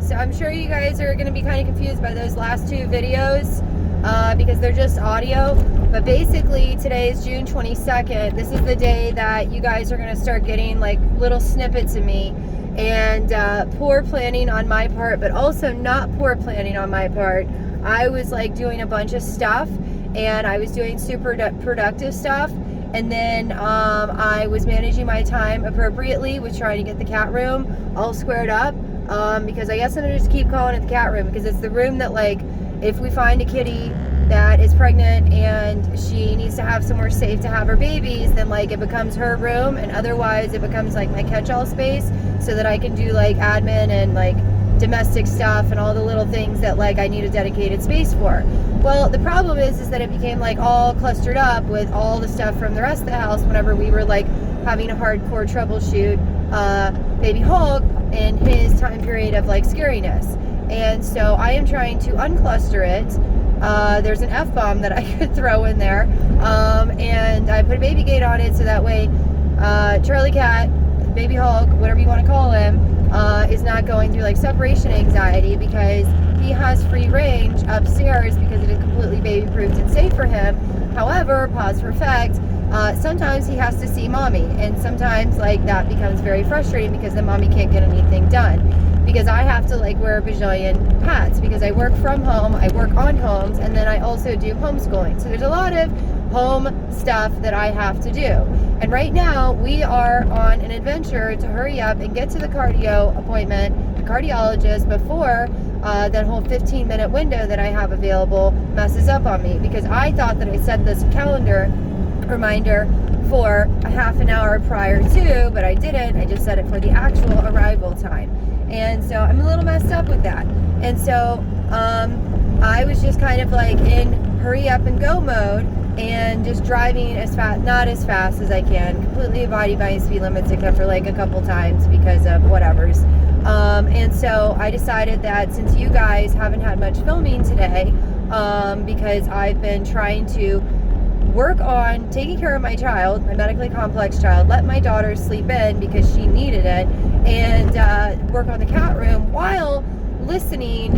so I'm sure you guys are going to be kind of confused by those last two videos because they're just audio. But basically, today is June 22nd. This is the day that you guys are going to start getting like little snippets of me. And poor planning on my part, but also not poor planning on my part. I was like doing a bunch of stuff, and I was doing super productive stuff. And then I was managing my time appropriately with trying to get the cat room all squared up. Because I guess I'm gonna just keep calling it the cat room, because it's the room that, like, if we find a kitty that is pregnant and she needs to have somewhere safe to have her babies, then like it becomes her room, and otherwise it becomes like my catch-all space, so that I can do like admin and like domestic stuff and all the little things that like I need a dedicated space for. Well, the problem is that it became like all clustered up with all the stuff from the rest of the house whenever we were like having a hardcore troubleshoot baby Hulk in his time period of like scariness. And so I am trying to uncluster it. There's an F-bomb that I could throw in there, and I put a baby gate on it so that way Charlie Cat, baby Hulk, whatever you want to call him, is not going through like separation anxiety, because he has free range upstairs because it is completely baby proofed and safe for him. However, pause for effect, sometimes he has to see mommy, and sometimes like that becomes very frustrating because the mommy can't get anything done, because I have to like wear a bajillion hats, because I work from home, I work on homes, and then I also do homeschooling. So there's a lot of home stuff that I have to do. And right now we are on an adventure to hurry up and get to the cardio appointment, the cardiologist, before that whole 15-minute window that I have available messes up on me, because I thought that I set this calendar reminder for a half an hour prior to, but I didn't. I just set it for the actual arrival time. And so I'm a little messed up with that. And so I was just kind of like in hurry up and go mode, and just driving as fast, not as fast as I can, completely abiding by speed limits except for like a couple times because of whatever's. And so I decided that since you guys haven't had much filming today, because I've been trying to work on taking care of my child, my medically complex child, let my daughter sleep in because she needed it, and work on the cat room while listening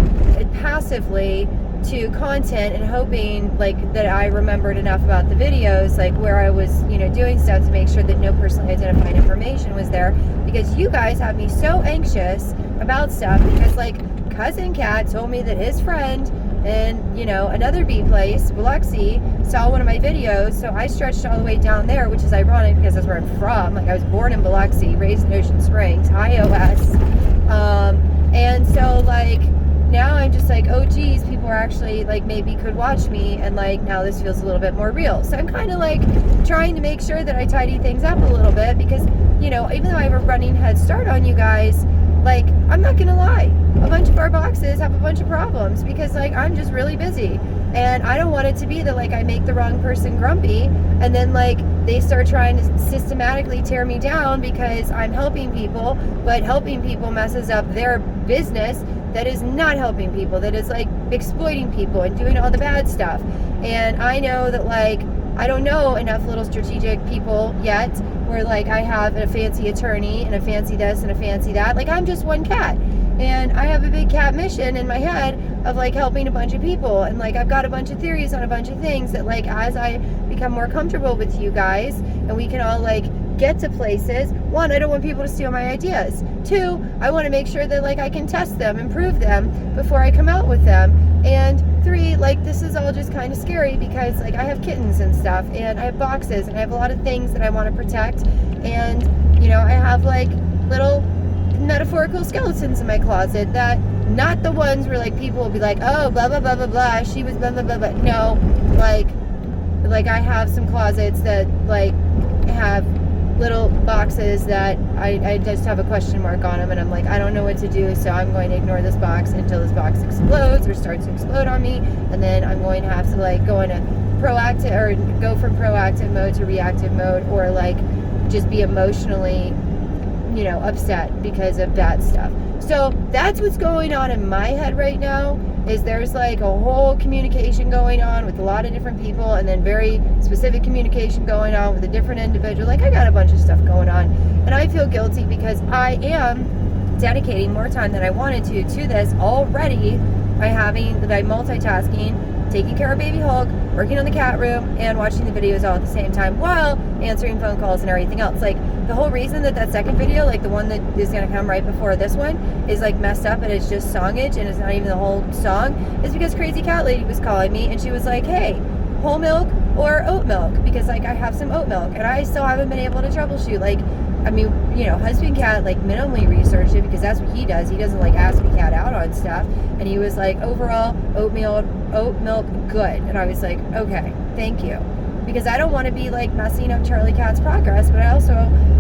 passively to content and hoping like that I remembered enough about the videos, like where I was, you know, doing stuff to make sure that no personally identified information was there, because you guys have me so anxious about stuff, because like Cousin Cat told me that his friend in, you know, another bee place, Biloxi, saw one of my videos, so I stretched all the way down there, which is ironic because that's where I'm from. Like, I was born in Biloxi, raised in Ocean Springs, iOS, and so like now I'm just like, oh geez, people are actually like maybe could watch me, and like now this feels a little bit more real. So I'm kind of like trying to make sure that I tidy things up a little bit, because, you know, even though I have a running head start on you guys, like, I'm not gonna lie, a bunch of our boxes have a bunch of problems because like I'm just really busy, and I don't want it to be that like I make the wrong person grumpy and then like they start trying to systematically tear me down because I'm helping people, but helping people messes up their business that is not helping people, that is like exploiting people and doing all the bad stuff. And I know that like I don't know enough little strategic people yet where like I have a fancy attorney and a fancy this and a fancy that. Like, I'm just one cat, and I have a big cat mission in my head of like helping a bunch of people, and like I've got a bunch of theories on a bunch of things that like as I become more comfortable with you guys and we can all like get to places, one, I don't want people to steal my ideas. Two, I want to make sure that like I can test them, improve them before I come out with them. And three, like this is all just kind of scary because like I have kittens and stuff, and I have boxes, and I have a lot of things that I want to protect, and you know, I have like little metaphorical skeletons in my closet that, not the ones where like people will be like, oh blah blah blah blah blah, she was blah blah blah blah. No, like I have some closets that like have little boxes that I just have a question mark on them, and I'm like, I don't know what to do, so I'm going to ignore this box until this box explodes or starts to explode on me, and then I'm going to have to like go into proactive, or go from proactive mode to reactive mode, or like just be emotionally, you know, upset because of bad stuff. So that's what's going on in my head right now, is there's like a whole communication going on with a lot of different people, and then very specific communication going on with a different individual. Like, I got a bunch of stuff going on, and I feel guilty because I am dedicating more time than I wanted to this already by multitasking, taking care of baby Hulk, working on the cat room, and watching the videos all at the same time while answering phone calls and everything else. Like, the whole reason that second video, like the one that is going to come right before this one, is like messed up and it's just songage and it's not even the whole song, is because Crazy Cat Lady was calling me and she was like, hey, whole milk or oat milk? Because like I have some oat milk and I still haven't been able to troubleshoot. Like, I mean, you know, husband cat like minimally researched it because that's what he does. He doesn't like ask me cat out on stuff. And he was like, overall, oat milk, good. And I was like, okay, thank you. Because I don't want to be like messing up Charlie Cat's progress, but I also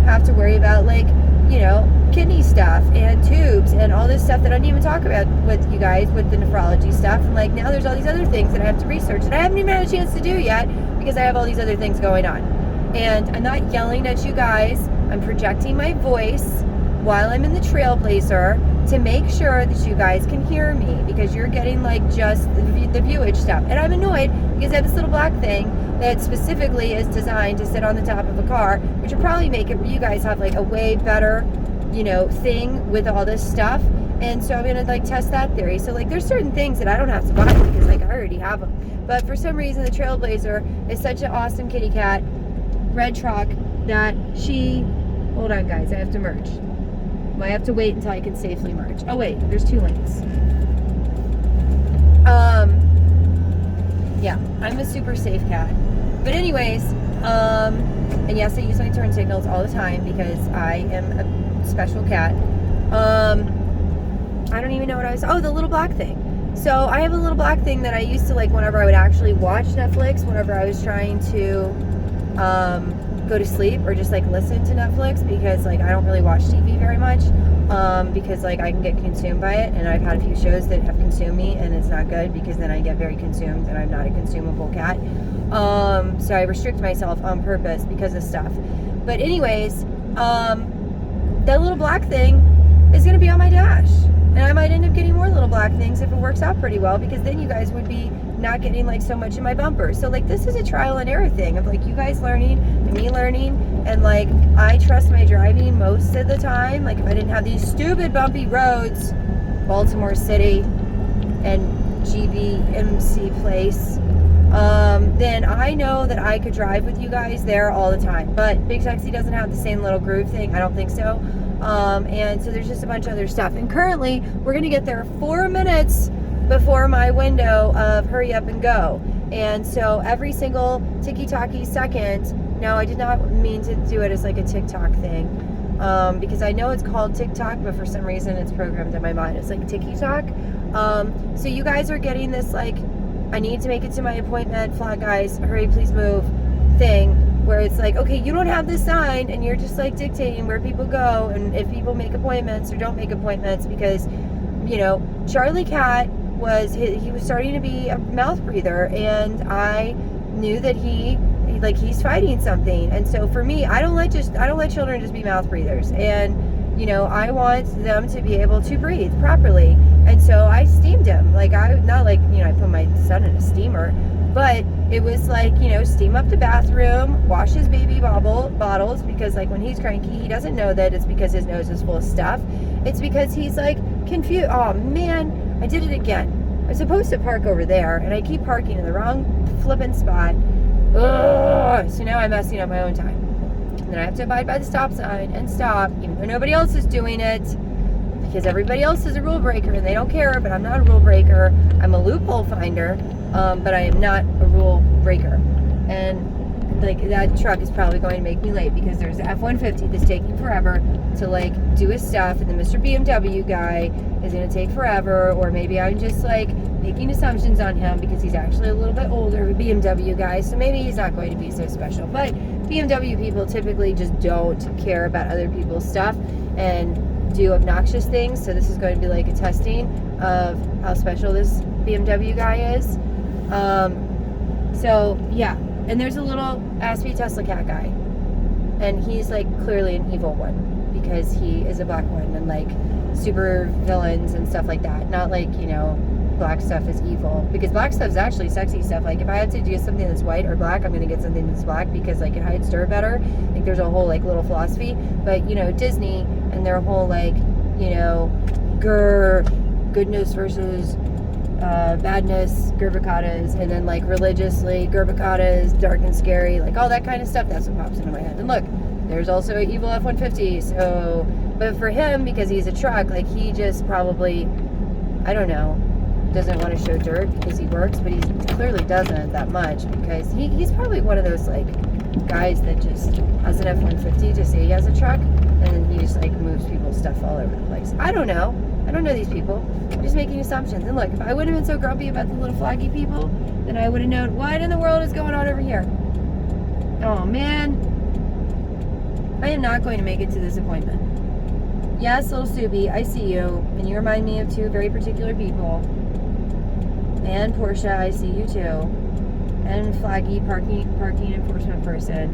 have to worry about like, you know, kidney stuff and tubes and all this stuff that I didn't even talk about with you guys with the nephrology stuff. And like now there's all these other things that I have to research that I haven't even had a chance to do yet because I have all these other things going on. And I'm not yelling at you guys. I'm projecting my voice while I'm in the trailblazer to make sure that you guys can hear me, because you're getting like just the viewage stuff. And I'm annoyed because I have this little black thing that specifically is designed to sit on the top of a car, which will probably make it where you guys have like a way better, you know, thing with all this stuff. And so I'm gonna like test that theory. So like there's certain things that I don't have to buy because like I already have them. But for some reason the Trailblazer is such an awesome kitty cat, red truck, that she, hold on guys, I have to merge. Well, I have to wait until I can safely merge. Oh wait, there's 2 links. Yeah, I'm a super safe cat. But anyways, and yes, I use my turn signals all the time because I am a special cat. I don't even know what I was, the little black thing. So I have a little black thing that I used to like whenever I would actually watch Netflix, whenever I was trying to go to sleep or just like listen to Netflix, because like I don't really watch TV very much, because like I can get consumed by it, and I've had a few shows that have consumed me and it's not good because then I get very consumed and I'm not a consumable cat. So I restrict myself on purpose because of stuff. But anyways, that little black thing is going to be on my dash, and I might end up getting more little black things if it works out pretty well, because then you guys would be not getting like so much in my bumper. So like this is a trial and error thing of like you guys learning and me learning, and like I trust my driving most of the time. Like if I didn't have these stupid bumpy roads, Baltimore City and GBMC Place, then I know that I could drive with you guys there all the time. But Big Sexy doesn't have the same little groove thing, I don't think so. And so there's just a bunch of other stuff, and currently we're gonna get there 4 minutes before my window of hurry up and go. And so every single ticky-tacky second, no, I did not mean to do it as like a TikTok thing, because I know it's called TikTok, but for some reason it's programmed in my mind it's like ticky-tock. So you guys are getting this like, I need to make it to my appointment, flat guys, hurry please move thing, where it's like, okay, you don't have this sign, and you're just like dictating where people go and if people make appointments or don't make appointments, because you know Charlie Cat was starting to be a mouth breather, and I knew that he's fighting something. And so for me, I don't let children just be mouth breathers, and you know I want them to be able to breathe properly. And so I steamed him. Like I put my son in a steamer, but it was like, you know, steam up the bathroom, wash his baby bottles, because like when he's cranky, he doesn't know that it's because his nose is full of stuff. It's because he's like confused. Oh man, I did it again. I'm supposed to park over there, and I keep parking in the wrong flippin' spot. Ugh. So now I'm messing up my own time. And then I have to abide by the stop sign and stop, even though nobody else is doing it, because everybody else is a rule breaker and they don't care. But I'm not a rule breaker. I'm a loophole finder, but I am not a rule breaker. And like that truck is probably going to make me late because there's an F-150 that's taking forever to like do his stuff, and the Mr. BMW guy is going to take forever. Or maybe I'm just like making assumptions on him because he's actually a little bit older, a BMW guy, so maybe he's not going to be so special. But BMW people typically just don't care about other people's stuff and do obnoxious things. So this is going to be like a testing of how special this BMW guy is. So yeah. And there's a little Aspie Tesla cat guy, and he's like clearly an evil one because he is a black one, and like super villains and stuff like that. Not like, you know, black stuff is evil, because black stuff is actually sexy stuff. Like if I had to do something that's white or black, I'm gonna get something that's black because like it hides dirt better. Like there's a whole like little philosophy. But you know, Disney and their whole like you know, goodness versus badness, gerbicatas, and then like religiously, gerbicatas, dark and scary, like all that kind of stuff. That's what pops into my head. And look, there's also an evil F-150. So, but for him, because he's a truck, like he just probably, I don't know, doesn't want to show dirt because he works, but he clearly doesn't that much, because he's probably one of those like guys that just has an F-150 to say he has a truck, and then he just like moves people's stuff all over the place. I don't know these people. I'm just making assumptions. And look, if I wouldn't have been so grumpy about the little flaggy people, then I would have known what in the world is going on over here. Oh man, I am not going to make it to this appointment. Yes, little Subi, I see you, and you remind me of two very particular people. And Portia, I see you too. And flaggy parking enforcement person.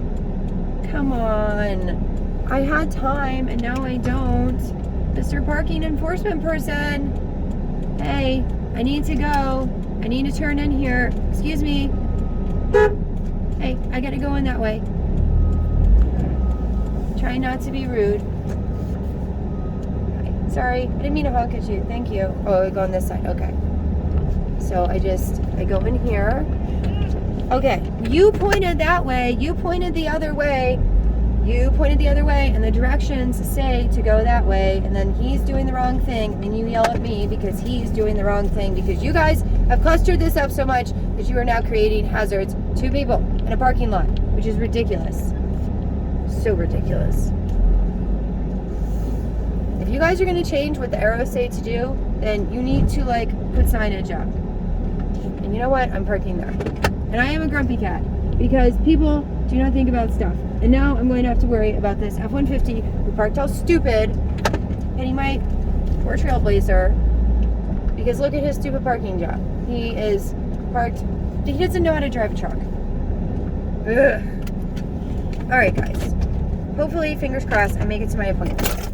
Come on. I had time and now I don't. Mr. Parking enforcement person. Hey, I need to go. I need to turn in here. Excuse me. Hey, I gotta go in that way. Try not to be rude. Sorry, I didn't mean to honk at you. Thank you. Oh, I go on this side. Okay. So I go in here. Okay, you pointed that way. You pointed the other way. You pointed the other way, and the directions say to go that way, and then he's doing the wrong thing, and you yell at me because he's doing the wrong thing, because you guys have clustered this up so much that you are now creating hazards to people in a parking lot, which is ridiculous. So ridiculous. If you guys are going to change what the arrows say to do, then you need to like put signage up. And you know what? I'm parking there. And I am a grumpy cat because people do not think about stuff. And now I'm going to have to worry about this F-150 who parked all stupid, hitting my poor trailblazer, because look at his stupid parking job. He is parked. He doesn't know how to drive a truck. Ugh. All right, guys. Hopefully, fingers crossed, I make it to my appointment.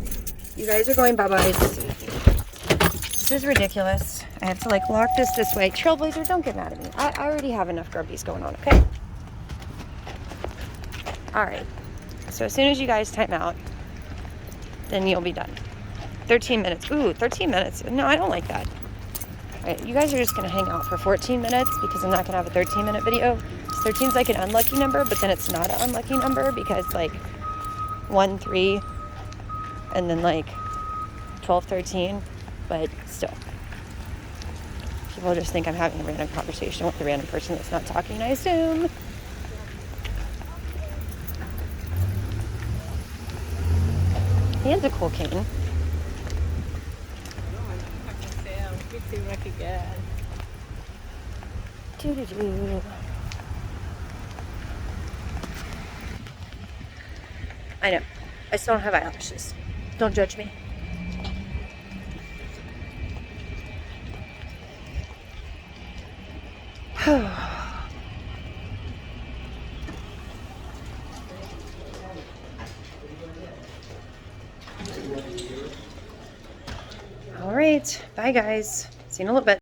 You guys are going bye-byes. This is ridiculous. I have to like lock this way. Trailblazer, don't get mad at me. I already have enough grumpies going on, okay? All right. So as soon as you guys time out, then you'll be done. 13 minutes. Ooh, 13 minutes. No, I don't like that. All right, you guys are just going to hang out for 14 minutes because I'm not going to have a 13-minute video. 13 is like an unlucky number, but then it's not an unlucky number because like 1, 3, and then like 12, 13, but still. People just think I'm having a random conversation with a random person that's not talking, I assume. He has a cool cane. Doo-doo-doo. I know. I still don't have eyelashes. Don't judge me. All right. Bye, guys. See you in a little bit.